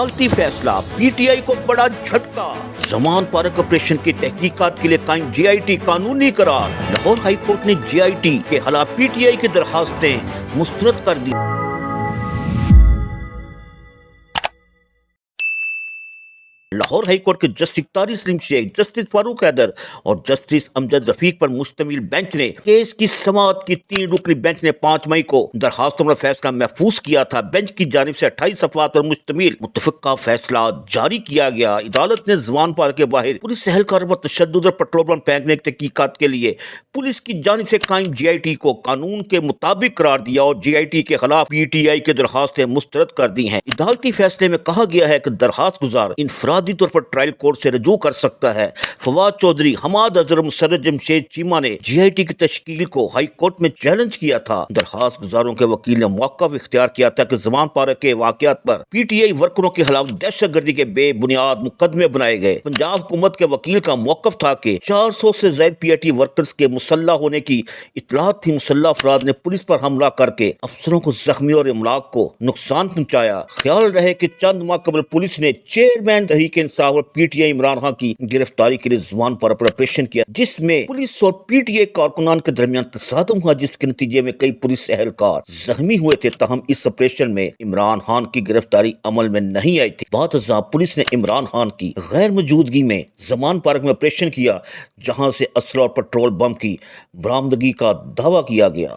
عدالتی فیصلہ، P T I کو بڑا جھٹکا، زمان پارک آپریشن کی تحقیقات کے لیے قائم جے آئی ٹی قانونی قرار۔ لاہور ہائی کورٹ نے جے آئی ٹی کے خلاف پی ٹی آئی کی درخواستیں مسترد کر دی۔ لاہور ہائی کورٹ کے جسٹس طارق سلیم شیخ، جسٹس فاروق حیدر اور جسٹس امجد رفیق پر مشتمل بینچ نے کیس کی سماعت کی 3 رکنی بینچ نے 5 مئی کو درخواستوں پر فیصلہ محفوظ کیا تھا۔ بینچ کی جانب سے 28 صفحات پر مشتمل متفقہ فیصلہ جاری کیا گیا۔ عدالت نے زمان پارک کے باہر پولیس اہلکاروں پر تشدد اور پیٹرول بم پھینکنے کی تحقیقات کے لیے پولیس کی جانب سے قائم جے آئی ٹی کو قانون کے مطابق قرار دیا اور جے آئی ٹی کے خلاف پی ٹی آئی کی درخواستیں مسترد کر دی ہیں۔ عدالتی فیصلے میں کہا گیا ہے کہ درخواست گزار انفرادی طور پر ٹرائل کورٹ سے رجوع کر سکتا ہے۔ فواد چودھری، حماد اظہر، مسرت جمشید چیمہ نے جے آئی ٹی کی تشکیل کو ہائی کورٹ میں چیلنج کیا تھا۔ درخواست گزاروں کے وکیل نے موقف اختیار کیا تھا کہ زمان پارک کے واقعات پر پی ٹی آئی ورکروں کے خلاف دہشت گردی کے بے بنیاد مقدمے بنائے گئے۔ پنجاب حکومت کے وکیل کا موقف تھا کہ 400 سے زائد پی آئی ٹی ورکرز کے مسلح ہونے کی اطلاعات تھی۔ مسلح افراد نے پولیس پر حملہ کر کے افسروں کو زخمی اور املاک کو نقصان پہنچایا۔ خیال رہے کہ چند ماہ قبل پولیس نے چیئرمین تحریک انصاف اور P T I Imran Khan کی گرفتاری کے لیے زمان پارک پر آپریشن کیا، جس میں پولیس اور پی ٹی آئی کارکنان کے درمیان تصادم ہوا، جس کے نتیجے میں کئی پولیس اہلکار زخمی ہوئے تھے۔ تاہم اس آپریشن میں عمران خان کی گرفتاری عمل میں نہیں آئی تھی۔ بعد ازاں پولیس نے عمران خان کی غیر موجودگی میں زمان پارک میں آپریشن کیا، جہاں سے اسلحہ اور پیٹرول بم کی برآمدگی کا دعویٰ کیا گیا۔